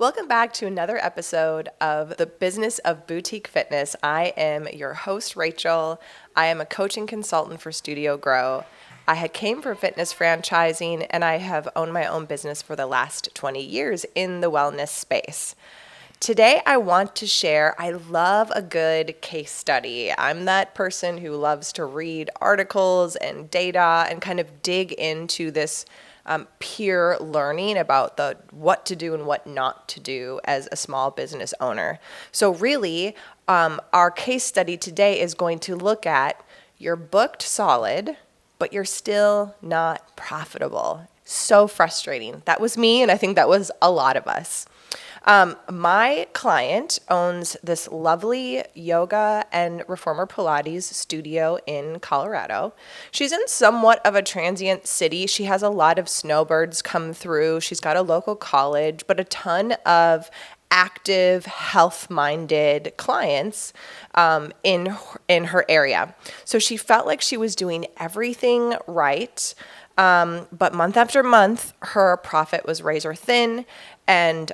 Welcome back to another episode of The Business of Boutique Fitness. I am your host, Rachel. I am a coaching consultant for Studio Grow. I had came from fitness franchising, and I have owned my own business for the last 20 years in the wellness space. Today, I want to share, I love a good case study. I'm that person who loves to read articles and data and kind of dig into this peer learning about what to do and what not to do as a small business owner. So really, our case study today is going to look at you're booked solid, but you're still not profitable. So frustrating. That was me, and I think that was a lot of us. My client owns this lovely yoga and reformer Pilates studio in Colorado. She's in somewhat of a transient city. She has a lot of snowbirds come through. She's got a local college, but a ton of active, health-minded clients in her area. So she felt like she was doing everything right. But month after month, her profit was razor thin, and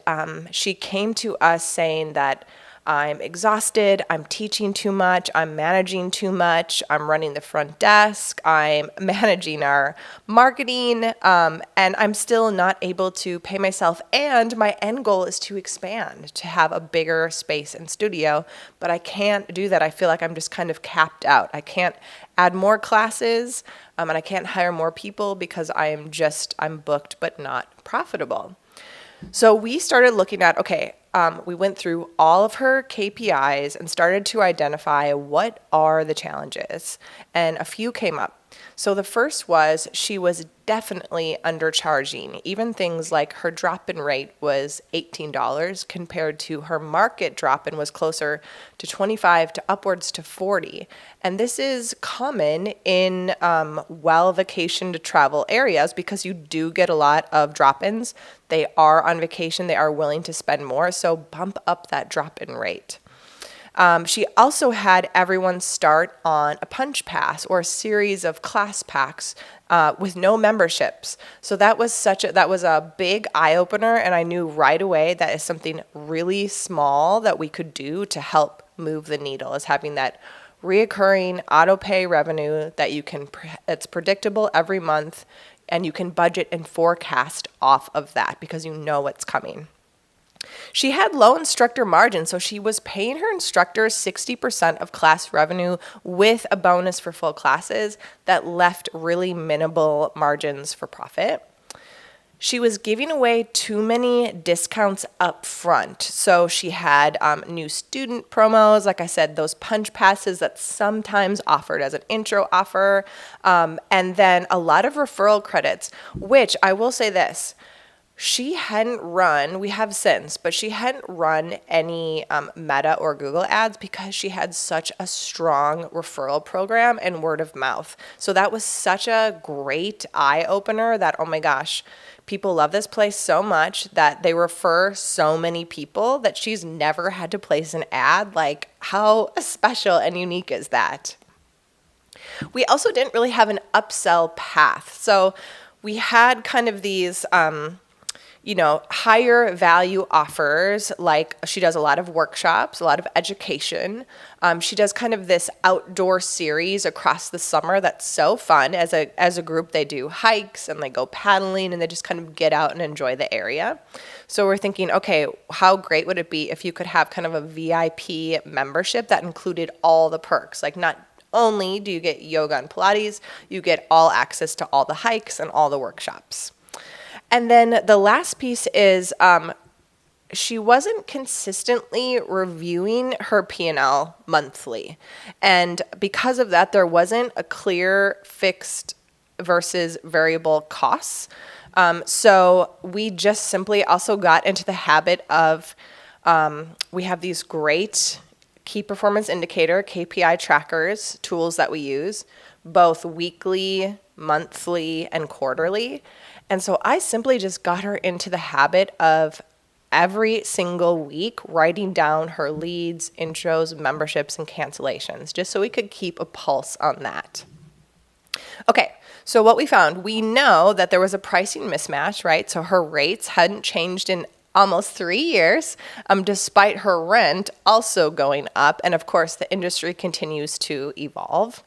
she came to us saying that I'm exhausted, I'm teaching too much, I'm managing too much, I'm running the front desk, I'm managing our marketing, and I'm still not able to pay myself. And my end goal is to expand, to have a bigger space and studio, but I can't do that. I feel like I'm just kind of capped out. I can't add more classes, and I can't hire more people because I'm booked but not profitable. So we started looking at, we went through all of her KPIs and started to identify what are the challenges, and a few came up. So the first was she was definitely undercharging. Even things like her drop-in rate was $18 compared to her market drop-in was closer to $25 to upwards to $40. And this is common in vacation to travel areas because you do get a lot of drop-ins. They are on vacation. They are willing to spend more. So bump up that drop-in rate. She also had everyone start on a punch pass or a series of class packs with no memberships. So that was a big eye opener, and I knew right away that is something really small that we could do to help move the needle, is having that reoccurring auto pay revenue that it's predictable every month, and you can budget and forecast off of that because you know what's coming. She had low instructor margin, so she was paying her instructors 60% of class revenue with a bonus for full classes that left really minimal margins for profit. She was giving away too many discounts up front. So she had new student promos, like I said, those punch passes that sometimes offered as an intro offer, and then a lot of referral credits, which I will say this. She hadn't run, we have since, but she hadn't run any Meta or Google ads because she had such a strong referral program and word of mouth. So that was such a great eye opener that, oh my gosh, people love this place so much that they refer so many people that she's never had to place an ad. Like, how special and unique is that? We also didn't really have an upsell path. So we had kind of these higher value offers, like she does a lot of workshops, a lot of education. She does kind of this outdoor series across the summer that's so fun. As a group, they do hikes and they go paddling and they just kind of get out and enjoy the area. So we're thinking, okay, how great would it be if you could have kind of a VIP membership that included all the perks? Like, not only do you get yoga and Pilates, you get all access to all the hikes and all the workshops. And then the last piece is she wasn't consistently reviewing her P&L monthly. And because of that, there wasn't a clear fixed versus variable costs. So we just simply also got into the habit of, we have these great key performance indicator, KPI trackers, tools that we use, both weekly, monthly, and quarterly. And so I simply just got her into the habit of every single week writing down her leads, intros, memberships, and cancellations, just so we could keep a pulse on that. Okay, so what we found, we know that there was a pricing mismatch, right? So her rates hadn't changed in almost 3 years, despite her rent also going up. And of course, the industry continues to evolve.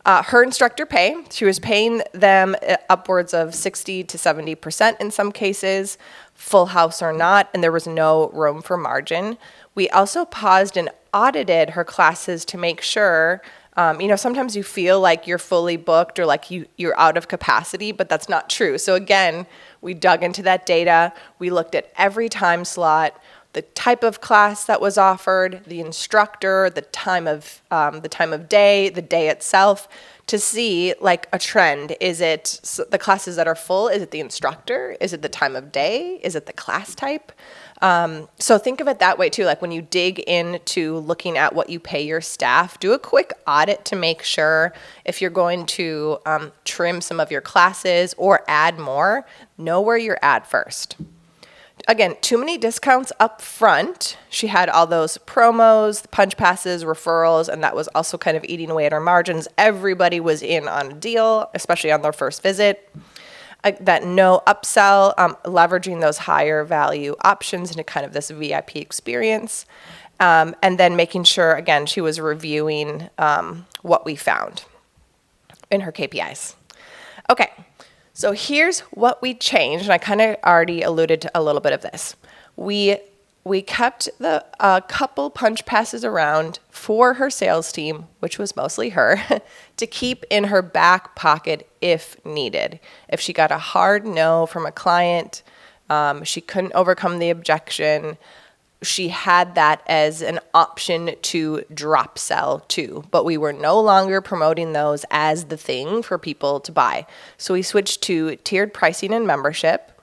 Her instructor pay, she was paying them upwards of 60 to 70% in some cases, full house or not, and there was no room for margin. We also paused and audited her classes to make sure, sometimes you feel like you're fully booked or like you're out of capacity, but that's not true. So again, we dug into that data. We looked at every time slot, the type of class that was offered, the instructor, the time of day, the day itself, to see like a trend. Is it the classes that are full? Is it the instructor? Is it the time of day? Is it the class type? So think of it that way too. Like when you dig into looking at what you pay your staff, do a quick audit to make sure if you're going to trim some of your classes or add more, know where you're at first. Again, too many discounts up front. She had all those promos, punch passes, referrals, and that was also kind of eating away at our margins. Everybody was in on a deal, especially on their first visit. That no upsell, leveraging those higher value options into kind of this VIP experience. And then making sure, again, she was reviewing what we found in her KPIs. Okay. So here's what we changed, and I kind of already alluded to a little bit of this. We kept the couple punch passes around for her sales team, which was mostly her, to keep in her back pocket if needed. If she got a hard no from a client, she couldn't overcome the objection, she had that as an option to drop sell too, but we were no longer promoting those as the thing for people to buy. So we switched to tiered pricing and membership.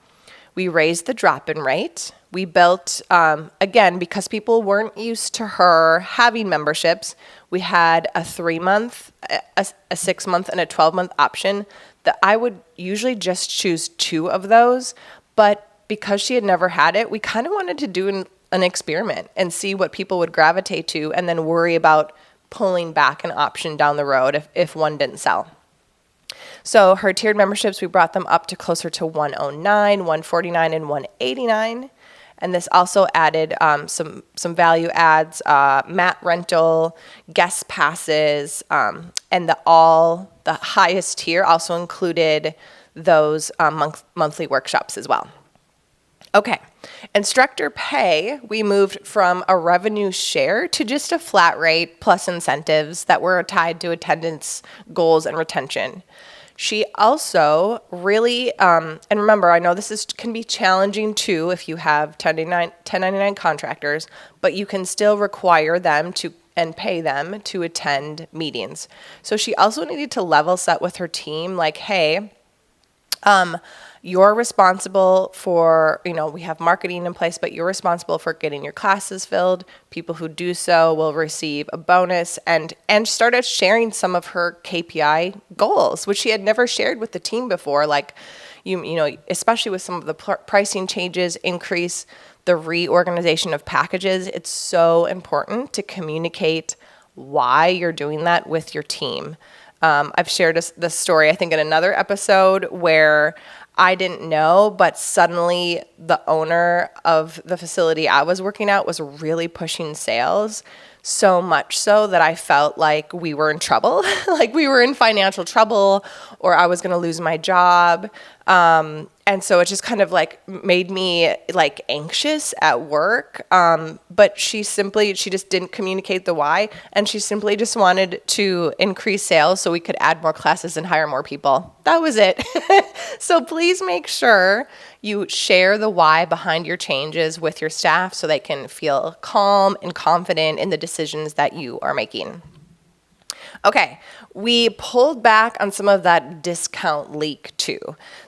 We raised the drop-in rate. We built, again, because people weren't used to her having memberships, we had a 3-month, a 6-month, and a 12-month option that I would usually just choose 2 of those. But because she had never had it, we kind of wanted to do an experiment and see what people would gravitate to and then worry about pulling back an option down the road if one didn't sell. So her tiered memberships, we brought them up to closer to $109, $149, and $189. And this also added some value adds, mat rental, guest passes, and the highest tier also included those monthly workshops as well. Okay, instructor pay, we moved from a revenue share to just a flat rate plus incentives that were tied to attendance goals and retention. She also really, and remember, I know this can be challenging too if you have 1099 contractors, but you can still require them to and pay them to attend meetings. So she also needed to level set with her team, like, hey, you're responsible for, we have marketing in place, but you're responsible for getting your classes filled. People who do so will receive a bonus, and started sharing some of her KPI goals, which she had never shared with the team before. Like, especially with some of the pricing changes, increase, the reorganization of packages. It's so important to communicate why you're doing that with your team. I've shared this story, I think, in another episode where I didn't know, but suddenly the owner of the facility I was working at was really pushing sales, so much so that I felt like we were in trouble, like we were in financial trouble, or I was going to lose my job. And so it just kind of like made me like anxious at work. But she just didn't communicate the why. And she simply just wanted to increase sales so we could add more classes and hire more people. That was it. So please make sure you share the why behind your changes with your staff so they can feel calm and confident in the decisions that you are making. Okay, we pulled back on some of that discount leak too.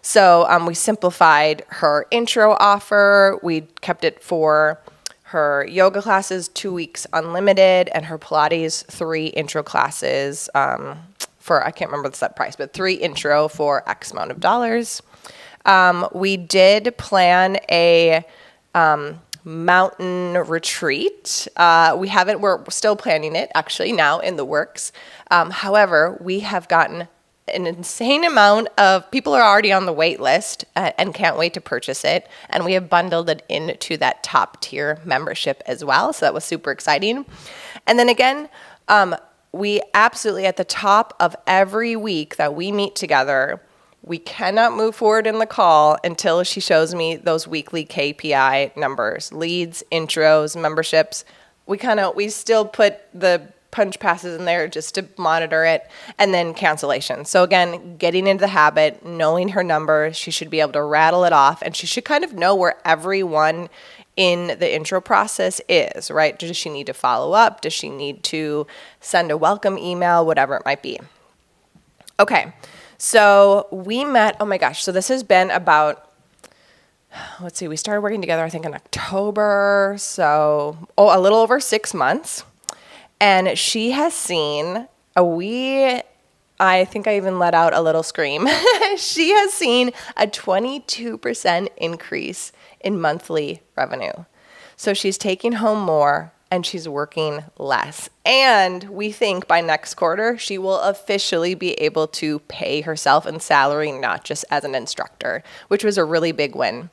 So we simplified her intro offer. We kept it for her yoga classes, 2 weeks unlimited, and her Pilates 3 intro classes for, I can't remember the set price, but 3 intro for X amount of dollars. We did plan a mountain retreat. We're still planning it actually now in the works. However, we have gotten an insane amount of people are already on the wait list and can't wait to purchase it. And we have bundled it into that top tier membership as well. So that was super exciting. And then again, we absolutely at the top of every week that we meet together, we cannot move forward in the call until she shows me those weekly KPI numbers, leads, intros, memberships. We still put the punch passes in there just to monitor it, and then cancellation. So again, getting into the habit, knowing her numbers, she should be able to rattle it off, and she should kind of know where everyone in the intro process is, right? Does she need to follow up? Does she need to send a welcome email? Whatever it might be. Okay, so we met, oh my gosh, so this has been about, let's see, we started working together, I think in October, so a little over 6 months. And she has seen I think I even let out a little scream. She has seen a 22% increase in monthly revenue. So she's taking home more and she's working less. And we think by next quarter, she will officially be able to pay herself in salary, not just as an instructor, which was a really big win.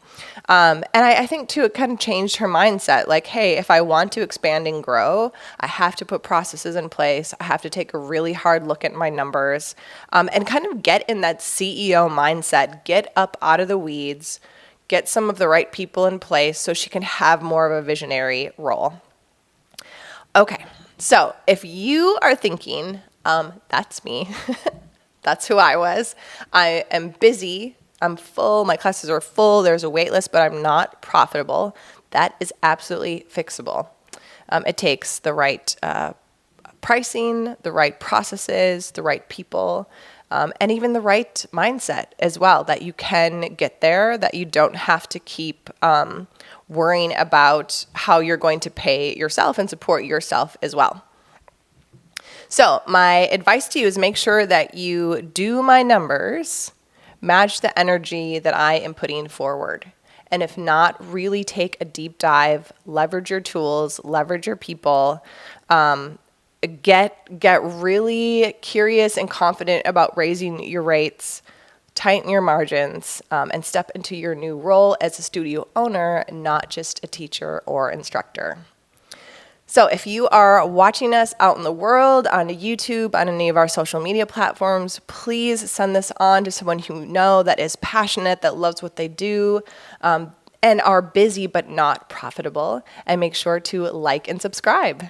And I think, too, it kind of changed her mindset. Like, hey, if I want to expand and grow, I have to put processes in place. I have to take a really hard look at my numbers and kind of get in that CEO mindset, get up out of the weeds, get some of the right people in place so she can have more of a visionary role. Okay, so if you are thinking, that's me, that's who I was, I am busy, I'm full, my classes are full, there's a wait list, but I'm not profitable, that is absolutely fixable. It takes the right pricing, the right processes, the right people, and even the right mindset as well, that you can get there, that you don't have to keep worrying about how you're going to pay yourself and support yourself as well. So my advice to you is make sure that you do my numbers, match the energy that I am putting forward. And if not, really take a deep dive, leverage your tools, leverage your people, get really curious and confident about raising your rates, tighten your margins, and step into your new role as a studio owner, not just a teacher or instructor. So if you are watching us out in the world, on YouTube, on any of our social media platforms, please send this on to someone you know that is passionate, that loves what they do, and are busy but not profitable. And make sure to like and subscribe.